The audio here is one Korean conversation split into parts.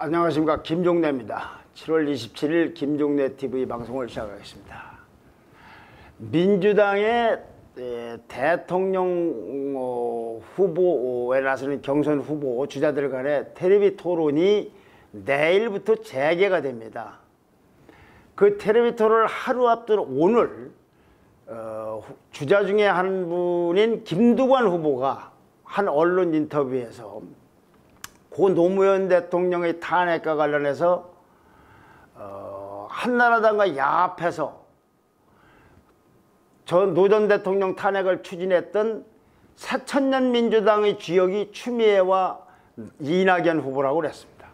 안녕하십니까, 김종래입니다. 7월 27일 김종래 TV 방송을 시작하겠습니다. 민주당의 대통령 후보에 나서는 경선 후보 주자들 간의 텔레비 토론이 내일부터 재개가 됩니다. 그 텔레비 토론을 하루 앞둔 오늘 주자 중에 한 분인 김두관 후보가 한 언론 인터뷰에서 고 노무현 대통령의 탄핵과 관련해서 한나라당과 야합해서 노 전 대통령 탄핵을 추진했던 새천년 민주당의 주역이 추미애와 이낙연 후보라고 그랬습니다.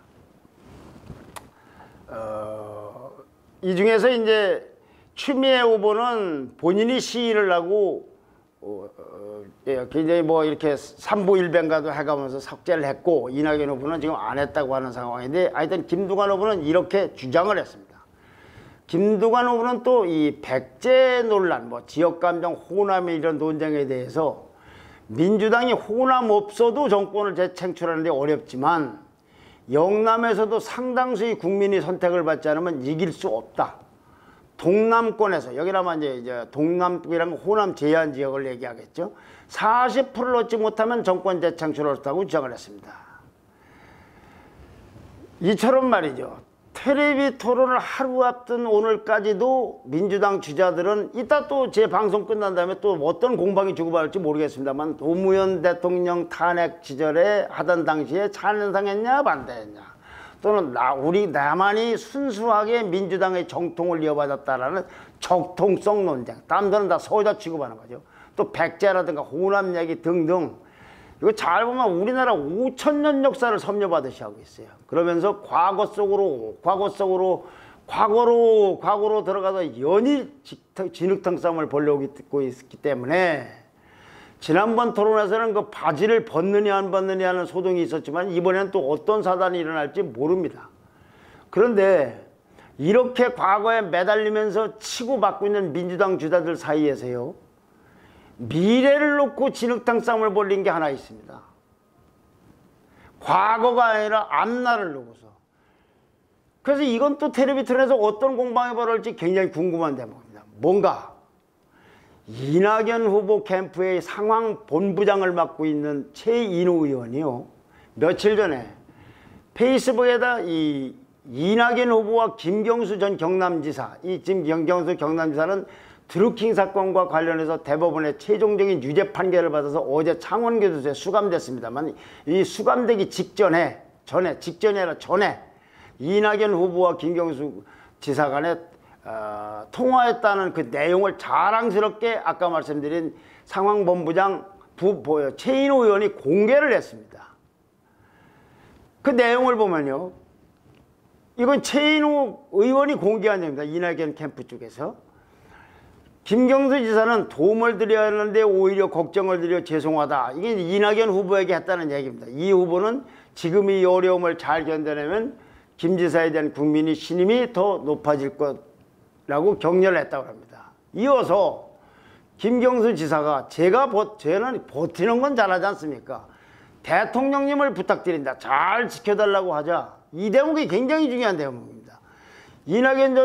이 중에서 이제 추미애 후보는 본인이 시위를 하고 굉장히 뭐 이렇게 삼보일변가도 해가면서 삭제를 했고, 이낙연 후보는 지금 안 했다고 하는 상황인데, 하여튼 김두관 후보는 이렇게 주장을 했습니다. 김두관 후보는 또 이 백제 논란, 뭐 지역감정 호남의 이런 논쟁에 대해서 민주당이 호남 없어도 정권을 재창출하는 데 어렵지만 영남에서도 상당수의 국민이 선택을 받지 않으면 이길 수 없다. 동남권에서, 여기라면 이제 동남이랑 호남 제한 지역을 얘기하겠죠. 40%를 얻지 못하면 정권 재창출을 했다고 주장을 했습니다. 이처럼 말이죠. 텔레비 토론을 하루 앞둔 오늘까지도 민주당 주자들은 이따 또 제 방송 끝난 다음에 또 어떤 공방이 주고받을지 모르겠습니다만, 노무현 대통령 탄핵 시절에 하던 당시에 찬성했냐 반대했냐, 또는 우리 나만이 순수하게 민주당의 정통을 이어받았다라는 적통성 논쟁, 딴 데는 다 서울다 취급하는 거죠. 또 백제라든가 호남 얘기 등등, 이거 잘 보면 우리나라 5,000년 역사를 섭렵하듯이 하고 있어요. 그러면서 과거 속으로 들어가서 연일 진흙탕 싸움을 벌려고 있기 때문에, 지난번 토론에서는 그 바지를 벗느냐 안 벗느냐 하는 소동이 있었지만 이번에는 또 어떤 사단이 일어날지 모릅니다. 그런데 이렇게 과거에 매달리면서 치고받고 있는 민주당 주자들 사이에서요, 미래를 놓고 진흙탕 싸움을 벌린 게 하나 있습니다. 과거가 아니라 앞날을 놓고서. 그래서 이건 또 텔레비 토론에서 어떤 공방이 벌어질지 굉장히 궁금한 대목입니다. 뭔가 이낙연 후보 캠프의 상황 본부장을 맡고 있는 최인호 의원이요, 며칠 전에 페이스북에다 이 이낙연 후보와 김경수 전 경남지사, 이 지금 김경수 경남지사는 드루킹 사건과 관련해서 대법원의 최종적인 유죄 판결을 받아서 어제 창원교도소에 수감됐습니다만, 이 수감되기 직전에 이낙연 후보와 김경수 지사 간에 통화했다는 그 내용을 자랑스럽게 아까 말씀드린 상황본부장 최인호 의원이 공개를 했습니다. 그 내용을 보면요, 이건 최인호 의원이 공개한 내용입니다. 이낙연 캠프 쪽에서. 김경수 지사는 도움을 드려야 하는데 오히려 걱정을 드려 죄송하다. 이게 이낙연 후보에게 했다는 얘기입니다. 이 후보는 지금 이 어려움을 잘 견뎌내면 김 지사에 대한 국민의 신임이 더 높아질 것라고 격려를 했다고 합니다. 이어서 김경수 지사가 쟤는 버티는 건 잘하지 않습니까? 대통령님을 부탁드린다. 잘 지켜달라고 하자. 이 대목이 굉장히 중요한 대목입니다. 이낙연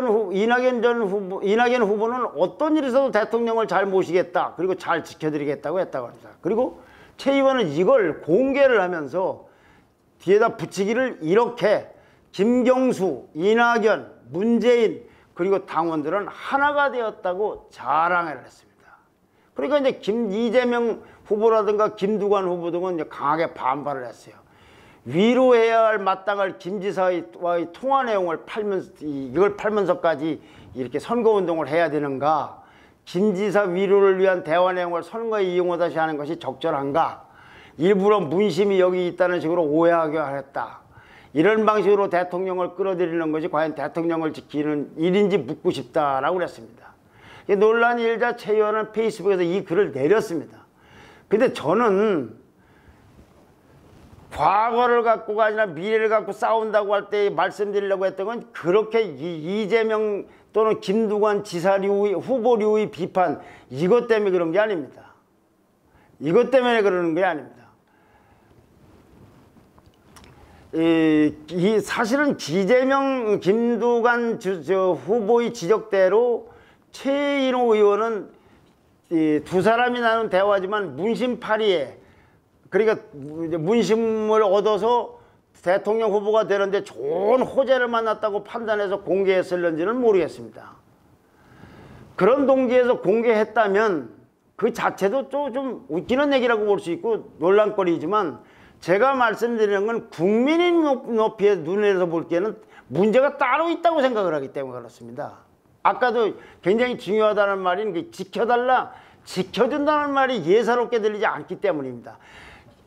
후보는 어떤 일이 있어도 대통령을 잘 모시겠다, 그리고 잘 지켜드리겠다고 했다고 합니다. 그리고 최 의원은 이걸 공개를 하면서 뒤에다 붙이기를 이렇게 김경수, 이낙연, 문재인 그리고 당원들은 하나가 되었다고 자랑을 했습니다. 그러니까 이제 이재명 후보라든가 김두관 후보 등은 이제 강하게 반발을 했어요. 위로해야 할 마땅할 김 지사와의 통화 내용을 이걸 팔면서까지 이렇게 선거운동을 해야 되는가? 김 지사 위로를 위한 대화 내용을 선거에 이용하다시 하는 것이 적절한가? 일부러 문심이 여기 있다는 식으로 오해하게 하였다. 이런 방식으로 대통령을 끌어들이는 것이 과연 대통령을 지키는 일인지 묻고 싶다라고 그랬습니다. 논란이 일자 최 의원은 페이스북에서 이 글을 내렸습니다. 근데 저는 과거를 갖고가 아니라 미래를 갖고 싸운다고 할 때 말씀드리려고 했던 건, 그렇게 이재명 또는 김두관 지사류의 후보류의 비판, 이것 때문에 그런 게 아닙니다. 이것 때문에 그러는 게 아닙니다. 이 사실은 이재명, 김두관 후보의 지적대로 최인호 의원은 두 사람이 나눈 대화지만 문심파리에, 그러니까 문심을 얻어서 대통령 후보가 되는데 좋은 호재를 만났다고 판단해서 공개했을는지는 모르겠습니다. 그런 동기에서 공개했다면 그 자체도 좀 웃기는 얘기라고 볼 수 있고 논란거리지만, 제가 말씀드리는 건 국민의 높이에 눈에서 볼 때는 문제가 따로 있다고 생각을 하기 때문에 그렇습니다. 아까도 굉장히 중요하다는 말인 지켜달라, 지켜준다는 말이 예사롭게 들리지 않기 때문입니다.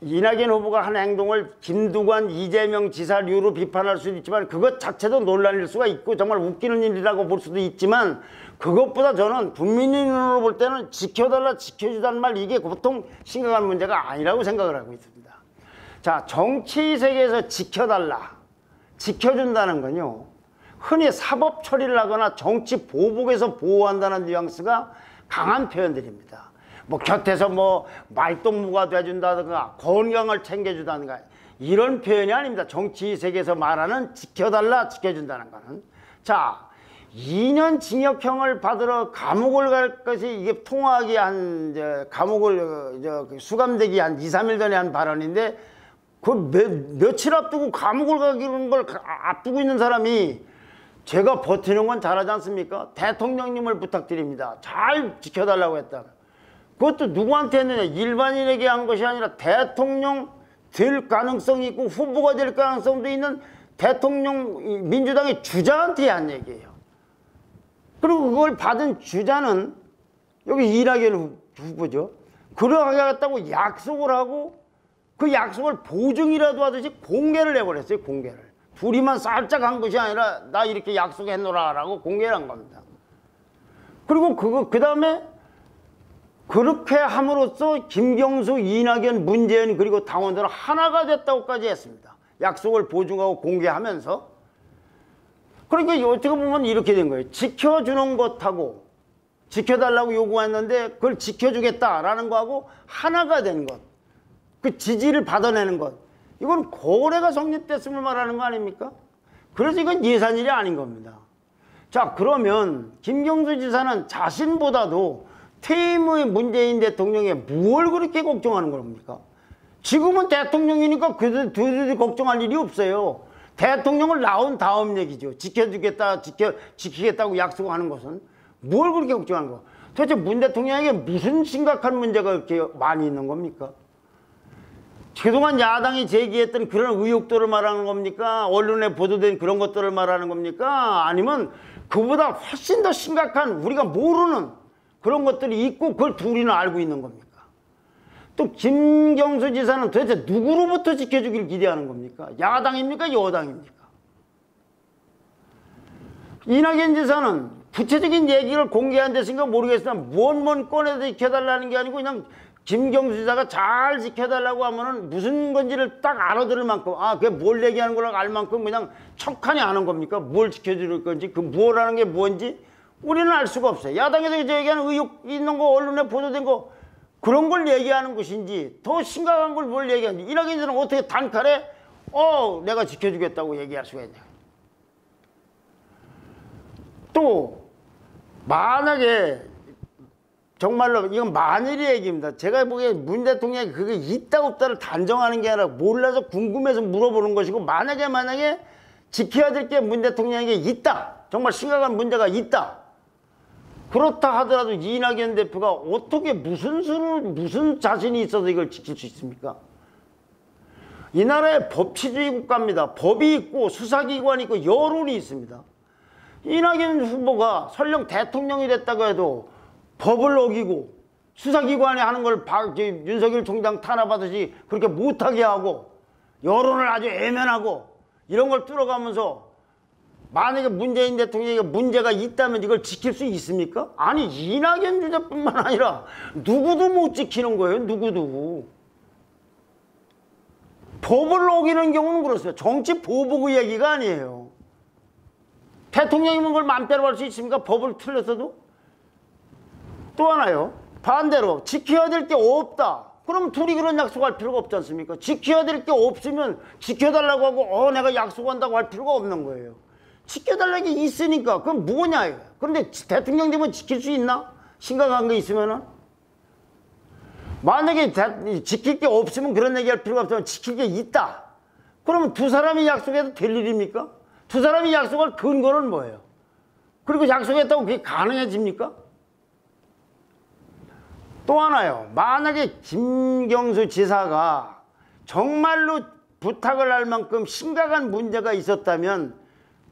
이낙연 후보가 한 행동을 김두관, 이재명 지사류로 비판할 수도 있지만 그것 자체도 논란일 수가 있고 정말 웃기는 일이라고 볼 수도 있지만, 그것보다 저는 국민의 눈으로 볼 때는 지켜달라, 지켜주다는 말, 이게 보통 심각한 문제가 아니라고 생각을 하고 있습니다. 자, 정치 세계에서 지켜달라, 지켜준다는 건요, 흔히 사법 처리를 하거나 정치 보복에서 보호한다는 뉘앙스가 강한 표현들입니다. 뭐 곁에서 뭐 말동무가 돼준다든가 건강을 챙겨주다든가 이런 표현이 아닙니다. 정치 세계에서 말하는 지켜달라, 지켜준다는 거는. 자, 2년 징역형을 받으러 감옥을 갈 것이, 이게 통화하기 감옥을 수감되기 한 2, 3일 전에 한 발언인데, 그 며칠 앞두고 감옥을 가기는 걸 앞두고 있는 사람이 제가 버티는 건 잘하지 않습니까? 대통령님을 부탁드립니다. 잘 지켜달라고 했다. 그것도 누구한테 했느냐? 일반인에게 한 것이 아니라 대통령 될 가능성이 있고 후보가 될 가능성도 있는 대통령, 민주당의 주자한테 한 얘기예요. 그리고 그걸 받은 주자는 여기 이낙연 후보죠. 그러게 하겠다고 약속을 하고 그 약속을 보증이라도 하듯이 공개를 해버렸어요. 공개를. 둘이만 살짝 한 것이 아니라 나 이렇게 약속했노라 라고 공개를 한 겁니다. 그리고 그 다음에 그렇게 함으로써 김경수, 이낙연, 문재인 그리고 당원들은 하나가 됐다고까지 했습니다. 약속을 보증하고 공개하면서. 그러니까 어떻게 보면 이렇게 된 거예요. 지켜주는 것하고 지켜달라고 요구했는데 그걸 지켜주겠다라는 거하고 하나가 된 것, 그 지지를 받아내는 것, 이건 거래가 성립됐음을 말하는 거 아닙니까? 그래서 이건 예산일이 아닌 겁니다. 자, 그러면 김경수 지사는 자신보다도 퇴임의 문재인 대통령에 뭘 그렇게 걱정하는 겁니까? 지금은 대통령이니까 그들이 걱정할 일이 없어요. 대통령을 나온 다음 얘기죠. 지켜주겠다, 지키겠다고 약속하는 것은. 뭘 그렇게 걱정하는 거? 도대체 문 대통령에게 무슨 심각한 문제가 그렇게 많이 있는 겁니까? 그동안 야당이 제기했던 그런 의혹들을 말하는 겁니까? 언론에 보도된 그런 것들을 말하는 겁니까? 아니면 그보다 훨씬 더 심각한 우리가 모르는 그런 것들이 있고 그걸 둘이는 알고 있는 겁니까? 또 김경수 지사는 도대체 누구로부터 지켜주길 기대하는 겁니까? 야당입니까? 여당입니까? 이낙연 지사는 구체적인 얘기를 공개한 데서인가 모르겠으나 뭔 꺼내서 지켜달라는 게 아니고 그냥 김경수 지사가 잘 지켜달라고 하면은 무슨 건지를 딱 알아들을 만큼, 아, 그게 뭘 얘기하는 걸 알 만큼 그냥 척하니 아는 겁니까? 뭘 지켜줄 건지, 그 뭐라는 게 뭔지 우리는 알 수가 없어요. 야당에서 얘기하는 의혹 있는 거, 언론에 보도된 거, 그런 걸 얘기하는 것인지 더 심각한 걸 뭘 얘기하는지, 이낙연 지사는 어떻게 단칼에 내가 지켜주겠다고 얘기할 수가 있냐. 또 만약에 정말로 이건 만일의 얘기입니다. 제가 보기에 문 대통령이 그게 있다 없다를 단정하는 게 아니라 몰라서 궁금해서 물어보는 것이고, 만약에 지켜야 될 게 문 대통령에게 있다, 정말 심각한 문제가 있다, 그렇다 하더라도 이낙연 대표가 어떻게 무슨 자신이 있어서 이걸 지킬 수 있습니까? 이 나라의 법치주의 국가입니다. 법이 있고 수사기관이 있고 여론이 있습니다. 이낙연 후보가 설령 대통령이 됐다고 해도 법을 어기고 수사기관이 하는 걸 윤석열 총장 탄압하듯이 그렇게 못하게 하고 여론을 아주 애면하고 이런 걸 뚫어가면서 만약에 문재인 대통령에게 문제가 있다면 이걸 지킬 수 있습니까? 아니, 이낙연 주자뿐만 아니라 누구도 못 지키는 거예요. 누구도. 법을 어기는 경우는 그렇습니다. 정치 보복의 얘기가 아니에요. 대통령이면 그걸 마음대로 할 수 있습니까? 법을 틀렸어도? 또 하나요. 반대로 지켜야 될 게 없다. 그럼 둘이 그런 약속할 필요가 없지 않습니까? 지켜야 될 게 없으면 지켜달라고 하고 내가 약속한다고 할 필요가 없는 거예요. 지켜달라는 게 있으니까 그럼 뭐냐. 그런데 대통령 되면 지킬 수 있나? 심각한 게 있으면은. 만약에 지킬 게 없으면 그런 얘기할 필요가 없지만 지킬 게 있다. 그러면 두 사람이 약속해도 될 일입니까? 두 사람이 약속할 근거는 뭐예요? 그리고 약속했다고 그게 가능해집니까? 또 하나요. 만약에 김경수 지사가 정말로 부탁을 할 만큼 심각한 문제가 있었다면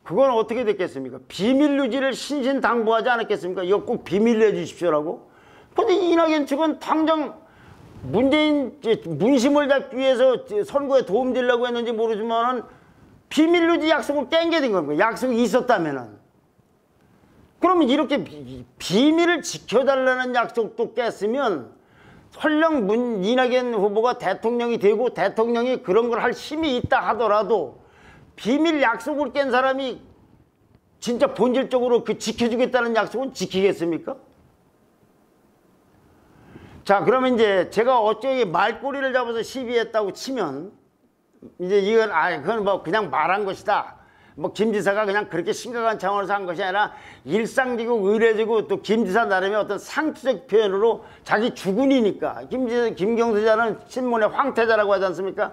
그건 어떻게 됐겠습니까? 비밀 유지를 신신당부하지 않았겠습니까? 이거 꼭 비밀로 해주십시오라고. 근데 이낙연 측은 당장 문재인 문심을 잡기 위해서 선거에 도움되려고 했는지 모르지만은 비밀 유지 약속을 깬 게 된 겁니다. 약속이 있었다면은. 그러면 이렇게 비밀을 지켜달라는 약속도 깼으면 설령 이낙연 후보가 대통령이 되고 대통령이 그런 걸 할 힘이 있다 하더라도 비밀 약속을 깬 사람이 진짜 본질적으로 그 지켜주겠다는 약속은 지키겠습니까? 자, 그러면 이제 제가 어쩌게 말꼬리를 잡아서 시비했다고 치면 이제 이건 그건 뭐 그냥 말한 것이다. 뭐 김 지사가 그냥 그렇게 심각한 차원에서 한 것이 아니라 일상적이고 의례적이고 또 김 지사 나름의 어떤 상투적 표현으로 자기 주군이니까 김경수 지사는 신문의 황태자라고 하지 않습니까?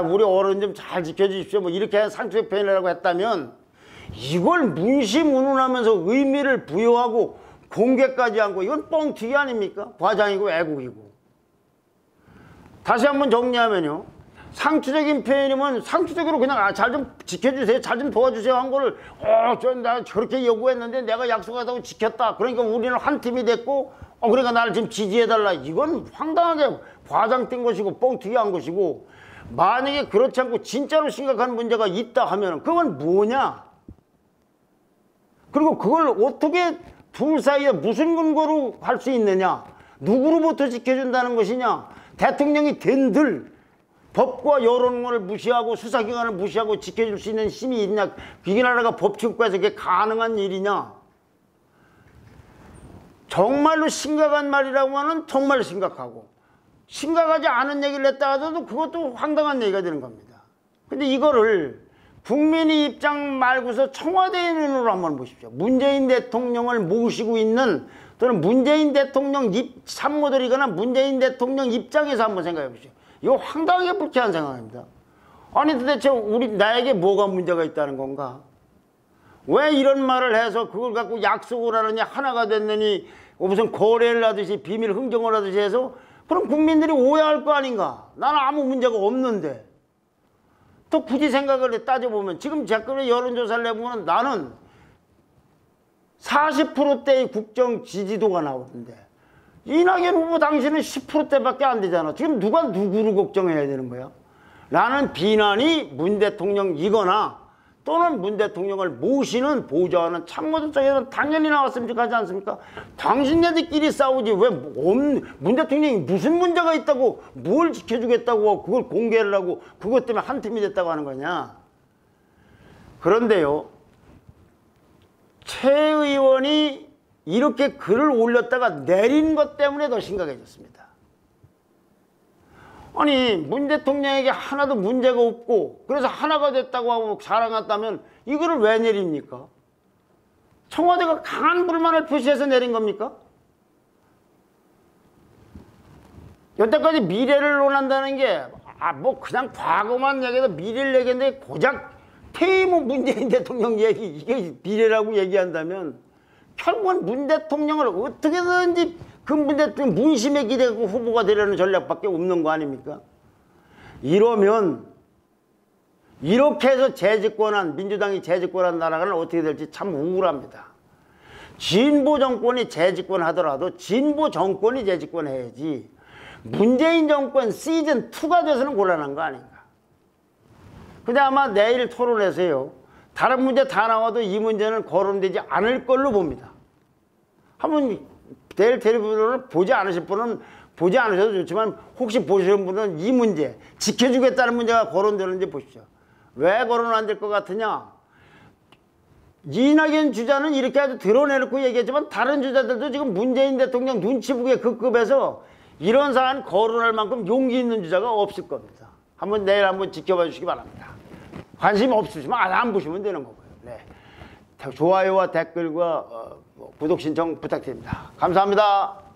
우리 어른 좀 잘 지켜주십시오. 뭐 이렇게 상투적 표현이라고 했다면 이걸 문시문운하면서 의미를 부여하고 공개까지 한 거 이건 뻥튀기 아닙니까? 과장이고 애국이고. 다시 한번 정리하면요. 상투적인 표현이면 상투적으로 그냥 잘 좀 지켜주세요. 잘 좀 도와주세요 한 거를 나 저렇게 요구했는데 내가 약속하다고 지켰다. 그러니까 우리는 한 팀이 됐고 그러니까 나를 지금 지지해달라. 이건 황당하게 과장된 것이고 뻥튀기한 것이고 만약에 그렇지 않고 진짜로 심각한 문제가 있다 하면 그건 뭐냐. 그리고 그걸 어떻게 둘 사이에 무슨 근거로 할 수 있느냐. 누구로부터 지켜준다는 것이냐. 대통령이 된들 법과 여론을 무시하고 수사기관을 무시하고 지켜줄 수 있는 힘이 있냐. 이 나라가 법치국가에서 그게 가능한 일이냐. 정말로 심각한 말이라고 하면 정말 심각하고 심각하지 않은 얘기를 했다 하더라도 그것도 황당한 얘기가 되는 겁니다. 근데 이거를 국민의 입장 말고서 청와대의 눈으로 한번 보십시오. 문재인 대통령을 모시고 있는 또는 문재인 대통령 참모들이거나 문재인 대통령 입장에서 한번 생각해 보십시오. 이거 황당하게 불쾌한 생각입니다. 아니 도대체 나에게 뭐가 문제가 있다는 건가? 왜 이런 말을 해서 그걸 갖고 약속을 하느니 하나가 됐느니 무슨 거래를 하듯이 비밀 흥정을 하듯이 해서 그럼 국민들이 오해할 거 아닌가? 나는 아무 문제가 없는데. 또 굳이 생각을 따져보면 지금 제거의 여론조사를 해보면 나는 40%대의 국정 지지도가 나오는데 이낙연 후보 당신은 10%대밖에 안 되잖아. 지금 누가 누구를 걱정해야 되는 거야? 라는 비난이 문 대통령이거나 또는 문 대통령을 모시는 보좌하는 참모들 쪽에서는 당연히 나왔으면 좋겠지 않습니까? 당신네들끼리 싸우지 왜 문 대통령이 무슨 문제가 있다고 뭘 지켜주겠다고 그걸 공개를 하고 그것 때문에 한 팀이 됐다고 하는 거냐. 그런데요, 최 의원이 이렇게 글을 올렸다가 내린 것 때문에 더 심각해졌습니다. 아니 문 대통령에게 하나도 문제가 없고 그래서 하나가 됐다고 하고 자랑했다면 이거를 왜 내립니까? 청와대가 강한 불만을 표시해서 내린 겁니까? 여태까지 미래를 논한다는 게 뭐 그냥 과거만 얘기해도 미래를 얘기했는데 고작 퇴임 문재인 대통령 얘기 이게 미래라고 얘기한다면 결국은 문 대통령을 어떻게든지 그 문 대통령 문심에 기대고 후보가 되려는 전략밖에 없는 거 아닙니까? 이러면 이렇게 해서 재집권한 민주당이 재집권한 나라가 어떻게 될지 참 우울합니다. 진보 정권이 재집권하더라도 진보 정권이 재집권해야지 문재인 정권 시즌2가 돼서는 곤란한 거 아닌가. 근데 아마 내일 토론에서요 다른 문제 다 나와도 이 문제는 거론되지 않을 걸로 봅니다. 한번 내일 텔레비전을 보지 않으실 분은 보지 않으셔도 좋지만 혹시 보시는 분은 이 문제 지켜주겠다는 문제가 거론되는지 보십시오. 왜 거론 안 될 것 같으냐. 이낙연 주자는 이렇게 아주 드러내놓고 얘기했지만 다른 주자들도 지금 문재인 대통령 눈치 보기에 급급해서 이런 사안 거론할 만큼 용기 있는 주자가 없을 겁니다. 내일 한번 지켜봐 주시기 바랍니다. 관심 없으시면 안 보시면 되는 거고요. 네. 좋아요와 댓글과 구독 신청 부탁드립니다. 감사합니다.